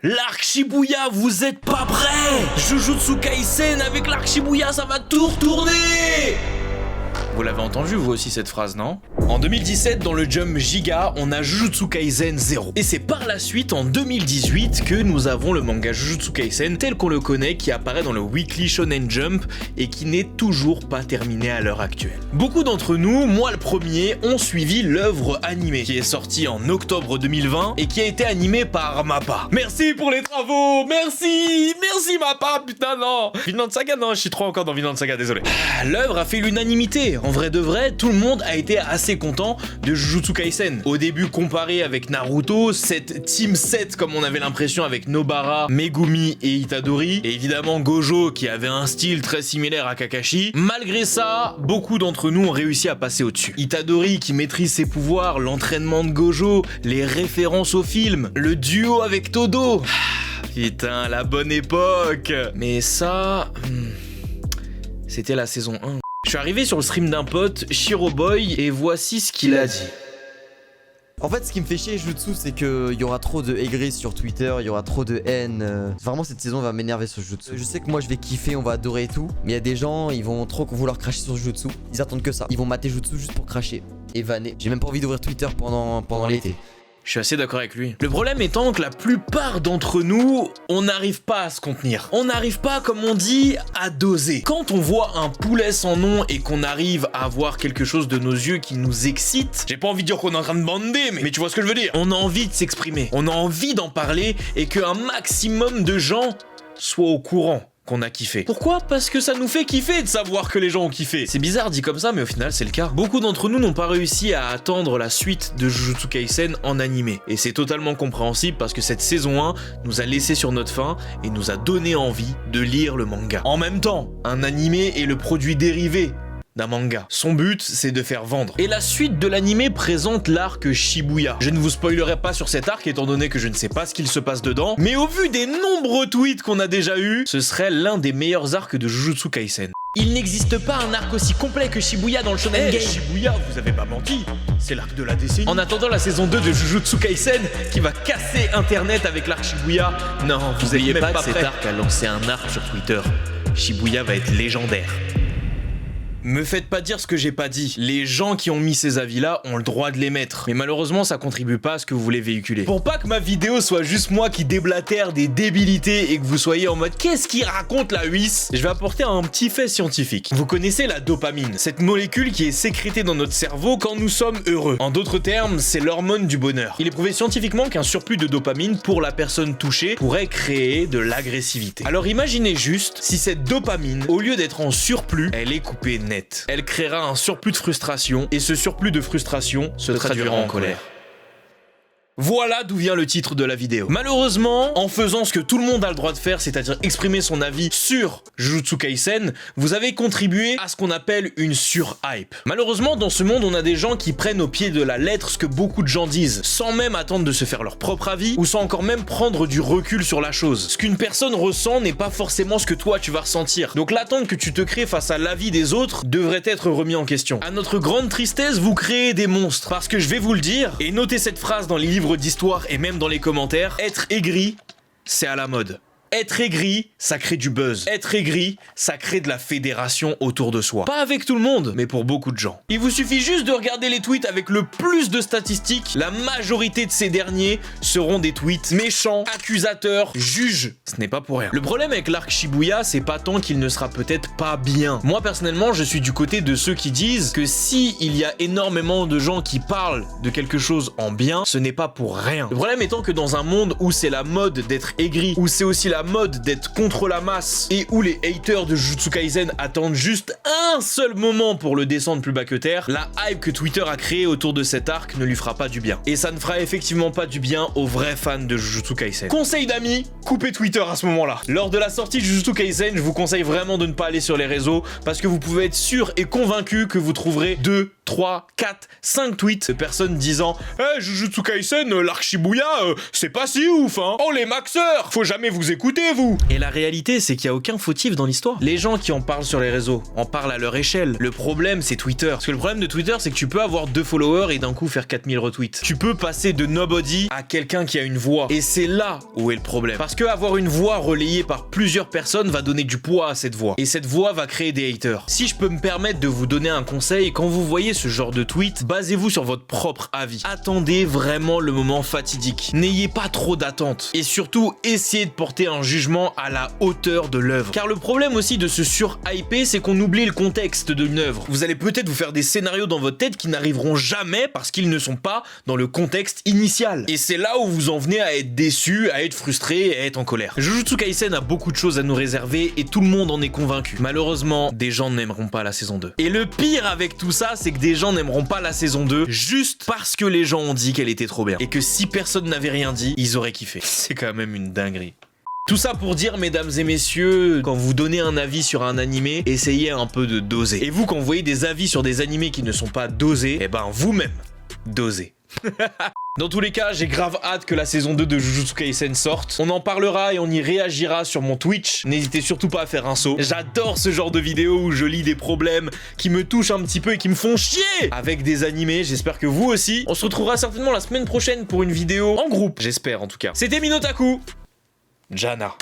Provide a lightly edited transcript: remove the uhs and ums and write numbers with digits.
L'arc Shibuya, vous êtes pas prêts? Jujutsu Kaisen avec l'arc Shibuya, ça va tout retourner! Vous l'avez entendu vous aussi cette phrase, non? En 2017, dans le Jump Giga, on a Jujutsu Kaisen 0. Et c'est par la suite, en 2018, que nous avons le manga Jujutsu Kaisen tel qu'on le connaît, qui apparaît dans le Weekly Shonen Jump et qui n'est toujours pas terminé à l'heure actuelle. Beaucoup d'entre nous, moi le premier, ont suivi l'œuvre animée, qui est sortie en octobre 2020 et qui a été animée par Mappa. Merci pour les travaux, merci Mappa, putain non. Vinland Saga, non, je suis trop encore dans Vinland Saga, désolé. L'œuvre a fait l'unanimité. En vrai de vrai, tout le monde a été assez content de Jujutsu Kaisen. Au début, comparé avec Naruto, cette Team 7 comme on avait l'impression avec Nobara, Megumi et Itadori, et évidemment Gojo qui avait un style très similaire à Kakashi. Malgré ça, beaucoup d'entre nous ont réussi à passer au-dessus. Itadori qui maîtrise ses pouvoirs, l'entraînement de Gojo, les références au film, le duo avec Todo. Putain, la bonne époque. Mais ça... c'était la saison 1. Je suis arrivé sur le stream d'un pote, Shiroboy, et voici ce qu'il a dit. En fait, ce qui me fait chier Jutsu, c'est qu'il y aura trop de aigris sur Twitter, il y aura trop de haine. Vraiment, cette saison va m'énerver sur Jutsu. Je sais que moi, je vais kiffer, on va adorer et tout. Mais il y a des gens, ils vont trop vouloir cracher sur Jutsu. Ils attendent que ça. Ils vont mater Jutsu juste pour cracher et vanner. J'ai même pas envie d'ouvrir Twitter pendant l'été. Je suis assez d'accord avec lui. Le problème étant que la plupart d'entre nous, on n'arrive pas à se contenir. On n'arrive pas, comme on dit, à doser. Quand on voit un poulet sans nom et qu'on arrive à avoir quelque chose de nos yeux qui nous excite, j'ai pas envie de dire qu'on est en train de bander, mais tu vois ce que je veux dire. On a envie de s'exprimer, on a envie d'en parler et qu'un maximum de gens soient au courant qu'on a kiffé. Pourquoi? Parce que ça nous fait kiffer de savoir que les gens ont kiffé. C'est bizarre dit comme ça, mais au final c'est le cas. Beaucoup d'entre nous n'ont pas réussi à attendre la suite de Jujutsu Kaisen en animé. Et c'est totalement compréhensible parce que cette saison 1 nous a laissé sur notre faim et nous a donné envie de lire le manga. En même temps, un animé est le produit dérivé d'un manga. Son but, c'est de faire vendre. Et la suite de l'animé présente l'arc Shibuya. Je ne vous spoilerai pas sur cet arc étant donné que je ne sais pas ce qu'il se passe dedans, mais au vu des nombreux tweets qu'on a déjà eus, ce serait l'un des meilleurs arcs de Jujutsu Kaisen. Il n'existe pas un arc aussi complet que Shibuya dans le shonen game. Shibuya, vous avez pas menti, c'est l'arc de la décennie. En attendant la saison 2 de Jujutsu Kaisen qui va casser internet avec l'arc Shibuya, non, vous n'oubliez pas que cet arc a lancé un arc sur Twitter. Shibuya va être légendaire. Me faites pas dire ce que j'ai pas dit. Les gens qui ont mis ces avis-là ont le droit de les mettre. Mais malheureusement, ça contribue pas à ce que vous voulez véhiculer. Pour pas que ma vidéo soit juste moi qui déblatère des débilités et que vous soyez en mode « Qu'est-ce qu'il raconte la huisse ?» Je vais apporter un petit fait scientifique. Vous connaissez la dopamine, cette molécule qui est sécrétée dans notre cerveau quand nous sommes heureux. En d'autres termes, c'est l'hormone du bonheur. Il est prouvé scientifiquement qu'un surplus de dopamine pour la personne touchée pourrait créer de l'agressivité. Alors imaginez juste si cette dopamine, au lieu d'être en surplus, elle est coupée net. Elle créera un surplus de frustration et ce surplus de frustration se traduira en colère. Voilà d'où vient le titre de la vidéo. Malheureusement, en faisant ce que tout le monde a le droit de faire, c'est-à-dire exprimer son avis sur Jujutsu Kaisen, vous avez contribué à ce qu'on appelle une surhype. Malheureusement, dans ce monde, on a des gens qui prennent au pied de la lettre ce que beaucoup de gens disent, sans même attendre de se faire leur propre avis, ou sans encore même prendre du recul sur la chose. Ce qu'une personne ressent n'est pas forcément ce que toi tu vas ressentir. Donc l'attente que tu te crées face à l'avis des autres devrait être remis en question. À notre grande tristesse, vous créez des monstres. Parce que je vais vous le dire, et notez cette phrase dans les livres d'histoire et même dans les commentaires, être aigri, c'est à la mode. Être aigri, ça crée du buzz. Être aigri, ça crée de la fédération autour de soi. Pas avec tout le monde, mais pour beaucoup de gens. Il vous suffit juste de regarder les tweets avec le plus de statistiques. La majorité de ces derniers seront des tweets méchants, accusateurs, juges. Ce n'est pas pour rien. Le problème avec l'arc Shibuya, c'est pas tant qu'il ne sera peut-être pas bien. Moi, personnellement, je suis du côté de ceux qui disent que si il y a énormément de gens qui parlent de quelque chose en bien, ce n'est pas pour rien. Le problème étant que dans un monde où c'est la mode d'être aigri, où c'est aussi la mode d'être contre la masse et où les haters de Jujutsu Kaisen attendent juste un seul moment pour le descendre plus bas que terre, la hype que Twitter a créée autour de cet arc ne lui fera pas du bien. Et ça ne fera effectivement pas du bien aux vrais fans de Jujutsu Kaisen. Conseil d'amis, coupez Twitter à ce moment-là. Lors de la sortie de Jujutsu Kaisen, je vous conseille vraiment de ne pas aller sur les réseaux parce que vous pouvez être sûr et convaincu que vous trouverez 2, 3, 4, 5 tweets de personnes disant « Hey, Jujutsu Kaisen, l'arc Shibuya, c'est pas si ouf, hein. Oh les maxeurs, faut jamais vous écouter. Écoutez-vous. Et la réalité, c'est qu'il n'y a aucun fautif dans l'histoire. Les gens qui en parlent sur les réseaux en parlent à leur échelle. Le problème, c'est Twitter. Parce que le problème de Twitter, c'est que tu peux avoir 2 followers et d'un coup faire 4000 retweets. Tu peux passer de nobody à quelqu'un qui a une voix. Et c'est là où est le problème. Parce que avoir une voix relayée par plusieurs personnes va donner du poids à cette voix. Et cette voix va créer des haters. Si je peux me permettre de vous donner un conseil, quand vous voyez ce genre de tweet, basez-vous sur votre propre avis. Attendez vraiment le moment fatidique. N'ayez pas trop d'attentes. Et surtout, essayez de porter un jugement à la hauteur de l'œuvre. Car le problème aussi de se sur-hyper, c'est qu'on oublie le contexte d'une œuvre. Vous allez peut-être vous faire des scénarios dans votre tête qui n'arriveront jamais parce qu'ils ne sont pas dans le contexte initial. Et c'est là où vous en venez à être déçu, à être frustré et à être en colère. Jujutsu Kaisen a beaucoup de choses à nous réserver et tout le monde en est convaincu. Malheureusement, des gens n'aimeront pas la saison 2. Et le pire avec tout ça, c'est que des gens n'aimeront pas la saison 2 juste parce que les gens ont dit qu'elle était trop bien. Et que si personne n'avait rien dit, ils auraient kiffé. C'est quand même une dinguerie. Tout ça pour dire, mesdames et messieurs, quand vous donnez un avis sur un animé, essayez un peu de doser. Et vous, quand vous voyez des avis sur des animés qui ne sont pas dosés, eh ben vous-même, dosez. Dans tous les cas, j'ai grave hâte que la saison 2 de Jujutsu Kaisen sorte. On en parlera et on y réagira sur mon Twitch. N'hésitez surtout pas à faire un saut. J'adore ce genre de vidéos où je lis des problèmes qui me touchent un petit peu et qui me font chier avec des animés. J'espère que vous aussi. On se retrouvera certainement la semaine prochaine pour une vidéo en groupe. J'espère en tout cas. C'était Minotaku. Jana.